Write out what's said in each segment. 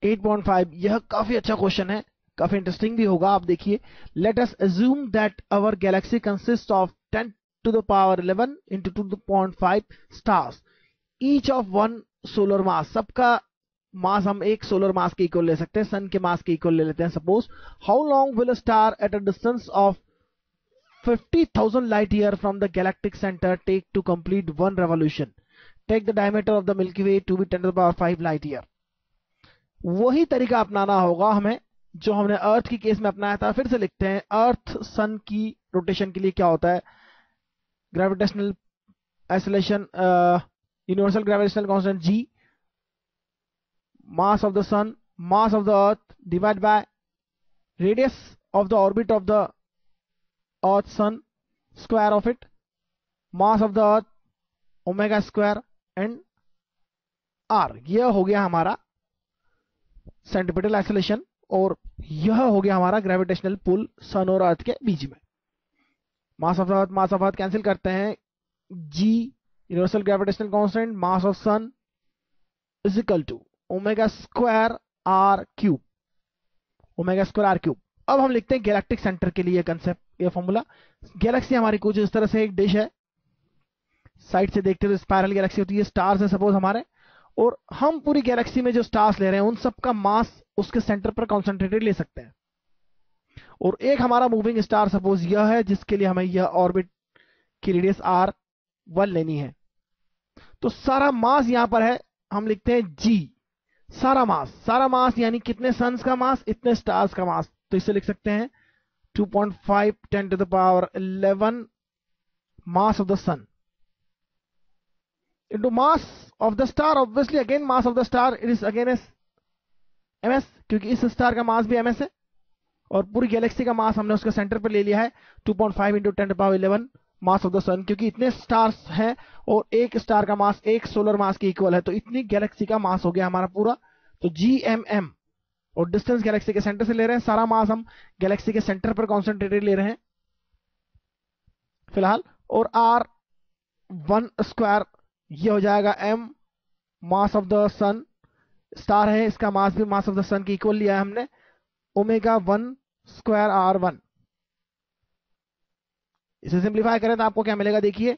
8.5, यह काफी अच्छा क्वेश्चन है, काफी इंटरेस्टिंग भी होगा। आप देखिए, let us assume that our galaxy consist of 10 to the power 11 into 2.5 stars, each of one solar mass. सबका मास हम एक सोलर मास के इक्वल ले सकते हैं, सन के मास के इक्वल ले लेते हैं suppose. How long will a star at a distance of 50,000 light year from the galactic center take to complete one revolution? Take the diameter of the Milky Way to be 10 to the power 5 light year. वही तरीका अपनाना होगा हमें जो हमने अर्थ की case में अपनाया था। फिर से लिखते हैं, अर्थ सन की रोटेशन के लिए क्या होता है, gravitational acceleration, universal gravitational constant G, mass of the sun, mass of the earth divide by radius of the orbit of the earth sun, square of it, mass of the earth, omega square and R. यह हो गया हमारा centripetal acceleration और यह हो गया हमारा gravitational pull सन और अर्थ के बीच में। मास ऑफ अर्थ कैंसिल करते हैं, G universal gravitational constant, mass of sun is equal to omega square R cube, omega square R cube. अब हम लिखते हैं गैलेक्टिक सेंटर के लिए कंसेप्ट, ये फॉर्मूला। गैलेक्सी हमारी कुछ इस तरह से एक डिश है, साइड से देखते हुए स्पाइरल गैलेक्सी होती है, स्टार्स है सपोज हमारे, और हम पूरी गैलेक्सी में जो स्टार्स ले रहे हैं उन सब का मास उसके सेंटर पर कॉन्सेंट्रेटेड ले सकते हैं। और एक हमारा मूविंग स्टार सपोज यह है, जिसके लिए हमें यह ऑर्बिट की रेडियस r1 लेनी है। तो सारा मास यहां पर है, हम लिखते हैं जी, सारा मास यानी कितने सन्स का मास, इतने स्टार्स का मास। तो इसे लिख सकते हैं 2.5 10 to the power 11 mass of the sun into mass of the star. Obviously again mass of the star it is again is ms, क्योंकि इस स्टार का मास भी ms है और पूरी गैलेक्सी का मास हमने उसके सेंटर पर ले लिया है 2.5 into 10 to the power 11 mass of the sun, क्योंकि इतने स्टार्स हैं और एक स्टार का मास एक सोलर मास के इक्वल है, तो इतनी गैलेक्सी का मास हो गया हमारा पूरा। तो GMM, और डिस्टेंस गैलेक्सी के सेंटर से ले रहे हैं, सारा मास हम गैलेक्सी के सेंटर पर कॉन्सेंट्रेटेड ले रहे हैं फिलहाल। और R1 स्क्वायर ये हो जाएगा M, mass of the sun, star है इसका मास भी मास ऑफ द सन के इक्वल लिया है हमने, ओमेगा 1 स्क्वायर R1। इसे सिंप्लीफाई करें तो आपको क्या मिलेगा, देखिए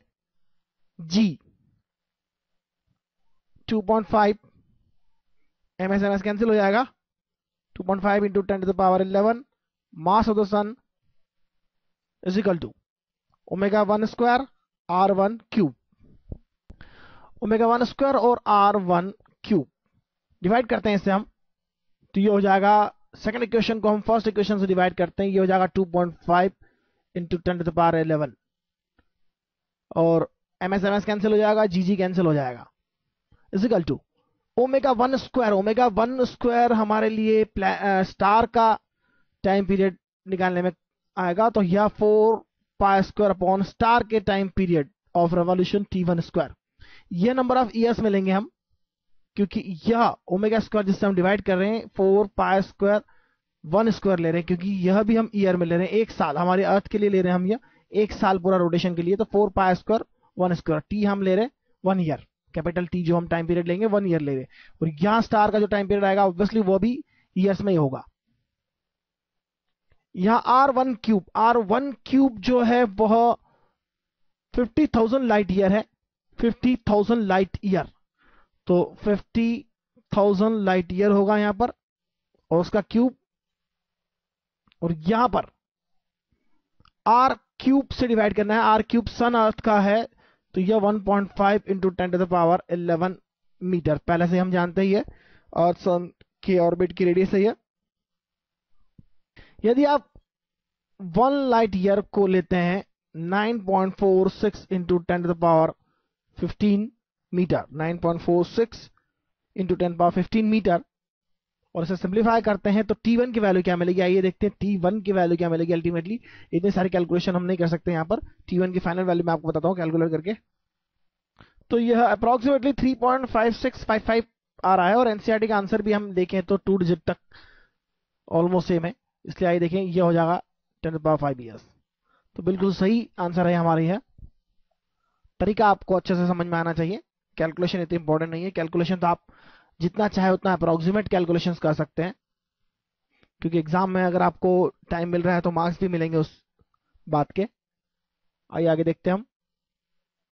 G 2.5 MS कैंसिल हो जाएगा, 2.5 into 10 to the power 11 mass of the sun is equal to omega 1 square R1 cube, omega 1 square और R1 क्यूब डिवाइड करते हैं इससे हम, तो ये हो जाएगा, सेकंड इक्वेशन को हम फर्स्ट इक्वेशन से डिवाइड करते हैं, ये हो जाएगा 2.5 into 10 to the power 11 और MS कैंसिल हो जाएगा, GG कैंसिल हो जाएगा, is equal to omega 1 square. Omega 1 square हमारे लिए स्टार का टाइम पीरियड निकालने में आएगा, तो यह 4 पाई स्क्वायर अपॉन स्टार के time period of revolution T1 square. यह नंबर ऑफ ईयर्स में लेंगे हम, क्योंकि यह ओमेगा स्क्वायर जिससे हम डिवाइड कर रहे हैं 4 पाई स्क्वायर 1 स्क्वायर ले रहे हैं, क्योंकि यह भी हम ईयर में ले रहे हैं, एक साल हमारे अर्थ के लिए ले रहे हैं हम, यह एक साल पूरा रोटेशन के लिए। तो 4 पाई स्क्वायर 1 स्क्वायर, टी हम ले रहे हैं 1 ईयर, कैपिटल टी जो हम टाइम पीरियड लेंगे 1 ईयर ले रहे हैं, और यहां स्टार का जो टाइम पीरियड आएगा ऑब्वियसली वो भी ईयर्स में ही होगा। यहां R1 क्यूब जो है वह 50,000 लाइट ईयर है, 50,000 लाइट ईयर, तो 50,000 लाइट ईयर होगा यहां पर और उसका क्यूब, और यहां पर R क्यूब से डिवाइड करना है, R क्यूब सन अर्थ का है, तो यह 1.5 into 10 to the power 11 metre, पहले से हम जानते ही है, और सन के ऑर्बिट की रेडियस है यह। यदि आप 1 लाइट ईयर को लेते हैं 9.46 into 10 to the power 15 metre, 9.46 into 10 power 15 metre, और इसे सिंप्लीफाई करते हैं तो T1 की वैल्यू क्या मिलेगी, आइए देखते हैं T1 की वैल्यू क्या मिलेगी अल्टीमेटली। इतने सारे कैलकुलेशन हम नहीं कर सकते यहां पर, T1 की फाइनल वैल्यू मैं आपको बताता हूं कैलकुलेट करके। तो यह अप्रोक्सीमेटली 3.5655 आ रहा है, और एनसीईआरटी का आंसर भी हम देखें तो 2 डिजिट तक ऑलमोस्ट सेम है, इसलिए आइए देखें, यह हो जाएगा 10 to the power 5 ईयर्स। तो बिल्कुल सही आंसर है हमारे यह। तरीका आपको अच्छे से समझ में आना चाहिए, कैलकुलेशन इतनी इंपॉर्टेंट नहीं है, कैलकुलेशन तो आप जितना चाहे उतना अप्रोक्सीमेट कैलकुलेशंस कर सकते हैं, क्योंकि एग्जाम में अगर आपको टाइम मिल रहा है तो मार्क्स भी मिलेंगे उस बात के। आइए आगे देखते हैं हम।